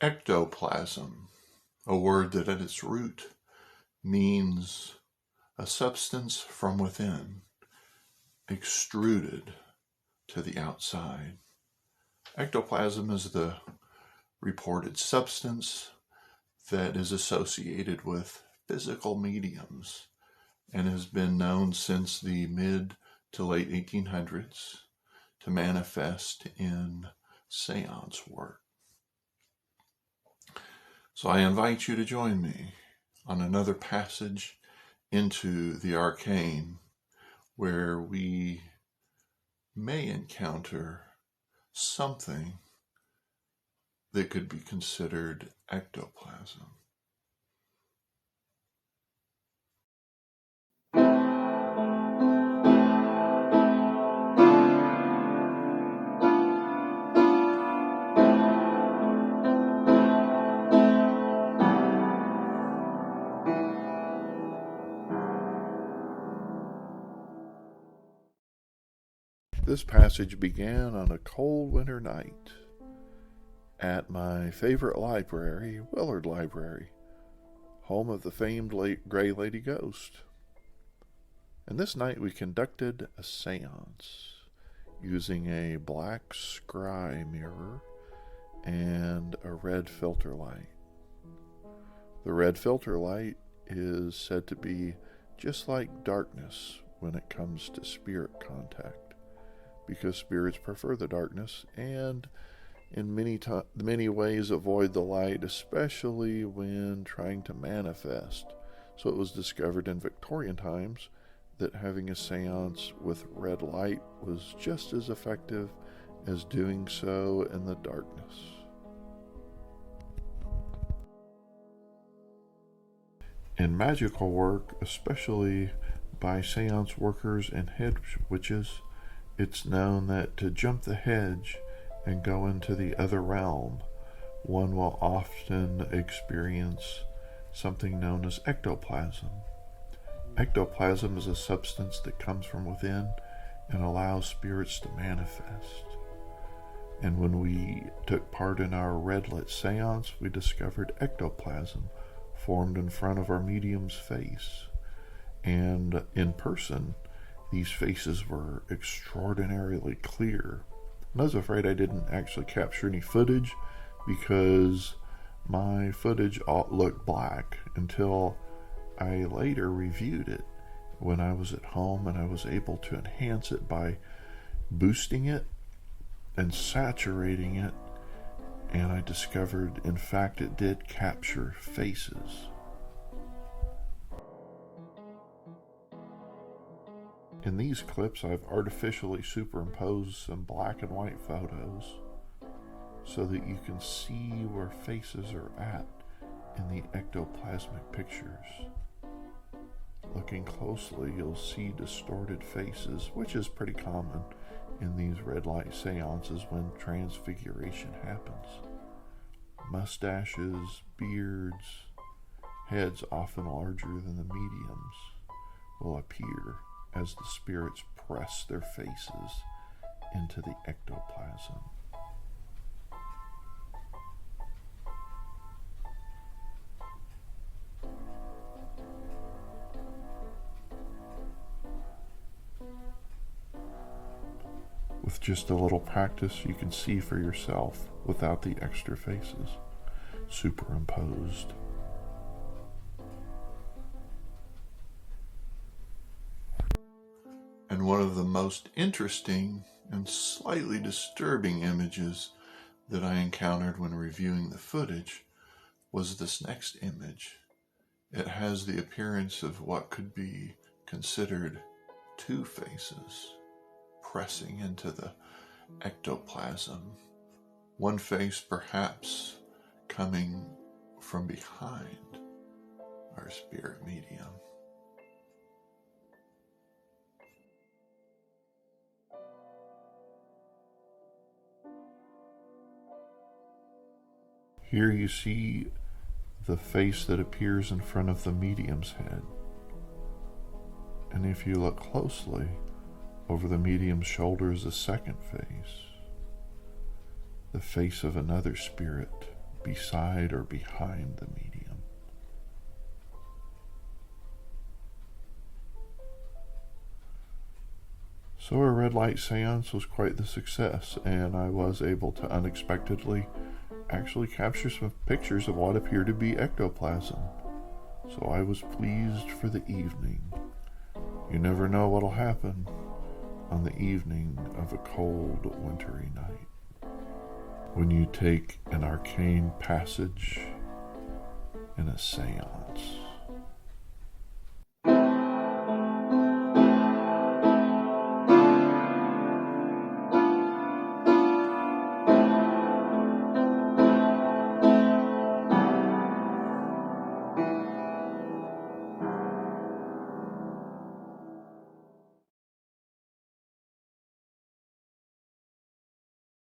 Ectoplasm, a word that at its root means a substance from within, extruded to the outside. Ectoplasm is the reported substance that is associated with physical mediums and has been known since the mid to late 1800s to manifest in seance work. So I invite you to join me on another passage into the arcane where we may encounter something that could be considered ectoplasm. This passage began on a cold winter night at my favorite library, Willard Library, home of the famed Gray Lady Ghost. And this night we conducted a seance using a black scry mirror and a red filter light. The red filter light is said to be just like darkness when it comes to spirit contact, because spirits prefer the darkness and in many ways avoid the light, especially when trying to manifest. So it was discovered in Victorian times that having a seance with red light was just as effective as doing so in the darkness. In magical work, especially by seance workers and hedge witches, it's known that to jump the hedge and go into the other realm, one will often experience something known as ectoplasm. Ectoplasm is a substance that comes from within and allows spirits to manifest. And when we took part in our Red Lit seance, we discovered ectoplasm formed in front of our medium's face. And in person, these faces were extraordinarily clear. And I was afraid I didn't actually capture any footage because my footage looked black until I later reviewed it when I was at home, and I was able to enhance it by boosting it and saturating it, and I discovered, in fact, it did capture faces. In these clips, I've artificially superimposed some black and white photos so that you can see where faces are at in the ectoplasmic pictures. Looking closely, you'll see distorted faces, which is pretty common in these red light seances when transfiguration happens. Mustaches, beards, heads often larger than the mediums will appear as the spirits press their faces into the ectoplasm. With just a little practice, you can see for yourself without the extra faces superimposed. And one of the most interesting and slightly disturbing images that I encountered when reviewing the footage was this next image. It has the appearance of what could be considered two faces pressing into the ectoplasm. One face perhaps coming from behind our spirit medium. Here you see the face that appears in front of the medium's head. And if you look closely, over the medium's shoulder is a second face, the face of another spirit beside or behind the medium. So a red light seance was quite the success, and I was able to unexpectedly actually capture some pictures of what appeared to be ectoplasm. So I was pleased for the evening. You never know what'll happen on the evening of a cold, wintry night, when you take an arcane passage in a seance.